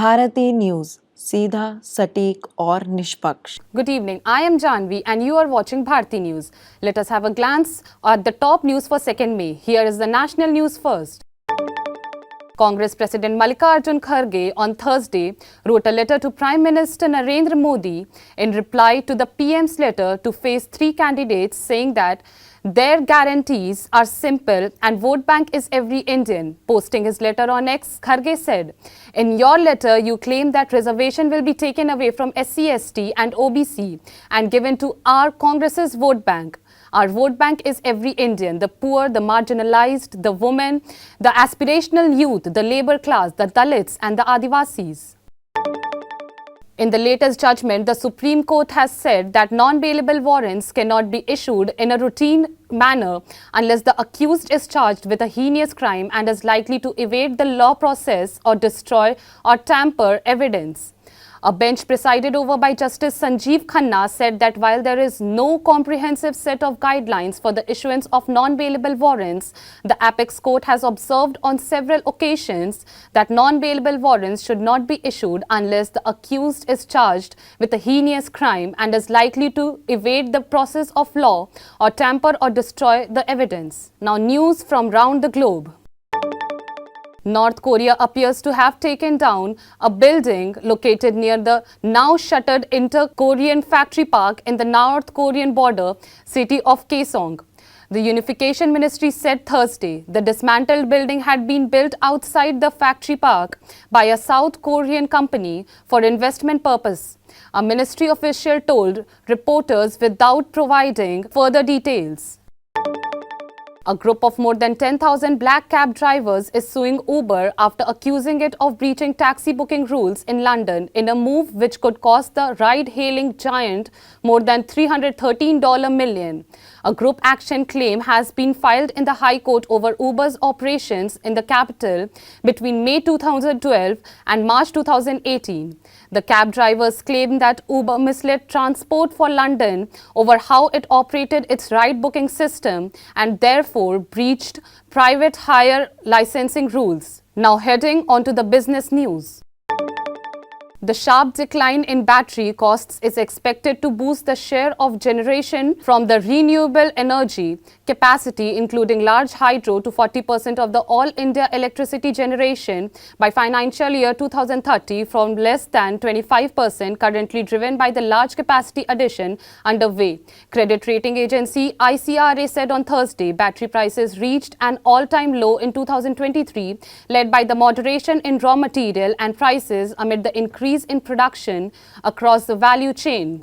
Bharti news, सीधा, सटीक और निष्पक्ष। Good evening. I am Janvi and you are watching Bharati News. Let us have a glance at the top news for 2nd May. Here is the national news first. Congress President Mallikarjun Kharge on Thursday wrote a letter to Prime Minister Narendra Modi in reply to the PM's letter to phase 3 candidates, saying that their guarantees are simple and vote bank is every Indian. Posting his letter on X, Kharge said, "In your letter, you claim that reservation will be taken away from SC/ST and OBC and given to our Congress's vote bank. Our vote bank is every Indian, the poor, the marginalized, the women, the aspirational youth, the labor class, the Dalits and the Adivasis." In the latest judgment, the Supreme Court has said that non-bailable warrants cannot be issued in a routine manner unless the accused is charged with a heinous crime and is likely to evade the law process or destroy or tamper evidence. A bench presided over by Justice Sanjeev Khanna said that while there is no comprehensive set of guidelines for the issuance of non-bailable warrants, the Apex Court has observed on several occasions that non-bailable warrants should not be issued unless the accused is charged with a heinous crime and is likely to evade the process of law or tamper or destroy the evidence. Now, news from round the globe. North Korea appears to have taken down a building located near the now shuttered Inter-Korean factory park in the North Korean border city of Kaesong. The Unification Ministry said Thursday the dismantled building had been built outside the factory park by a South Korean company for investment purpose. A ministry official told reporters without providing further details. A group of more than 10,000 black cab drivers is suing Uber after accusing it of breaching taxi booking rules in London in a move which could cost the ride-hailing giant more than $313 million. A group action claim has been filed in the High Court over Uber's operations in the capital between May 2012 and March 2018. The cab drivers claim that Uber misled Transport for London over how it operated its ride booking system and therefore breached private hire licensing rules. Now heading on to the business news. The sharp decline in battery costs is expected to boost the share of generation from the renewable energy capacity, including large hydro, to 40% of the all India electricity generation by financial year 2030 from less than 25% currently, driven by the large capacity addition underway. Credit rating agency ICRA said on Thursday battery prices reached an all-time low in 2023, led by the moderation in raw material and prices amid the increase in production across the value chain.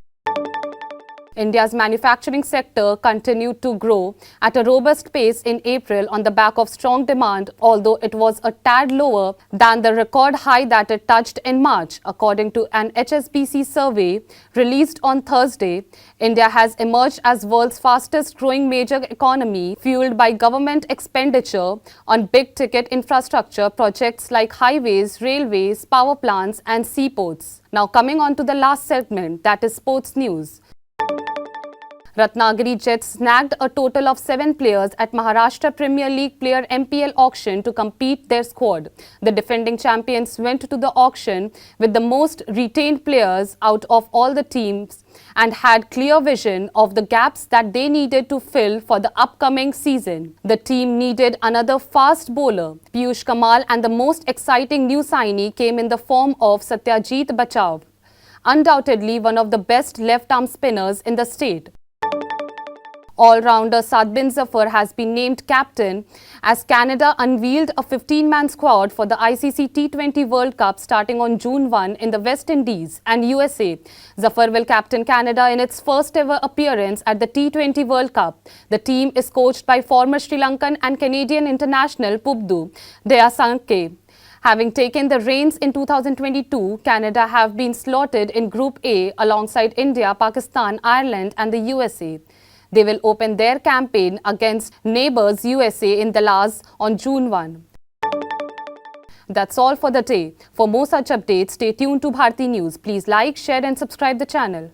India's manufacturing sector continued to grow at a robust pace in April on the back of strong demand, although it was a tad lower than the record high that it touched in March. According to an HSBC survey released on Thursday, India has emerged as world's fastest growing major economy, fueled by government expenditure on big-ticket infrastructure projects like highways, railways, power plants and seaports. Now coming on to the last segment, that is sports news. Ratnagiri Jets snagged a total of 7 players at Maharashtra Premier League Player MPL auction to complete their squad. The defending champions went to the auction with the most retained players out of all the teams and had clear vision of the gaps that they needed to fill for the upcoming season. The team needed another fast bowler, Piyush Kamal, and the most exciting new signee came in the form of Satyajit Bachau, undoubtedly one of the best left-arm spinners in the state. All-rounder Saad Bin Zafar has been named captain as Canada unveiled a 15-man squad for the ICC T20 World Cup starting on June 1 in the West Indies and USA. Zafar will captain Canada in its first ever appearance at the T20 World Cup. The team is coached by former Sri Lankan and Canadian international Pubdu Deyasanke. Having taken the reins in 2022, Canada have been slotted in Group A alongside India, Pakistan, Ireland and the USA. They will open their campaign against neighbours USA in Dallas on June 1. That's all for the day. For more such updates, stay tuned to Bharati News. Please like, share and subscribe the channel.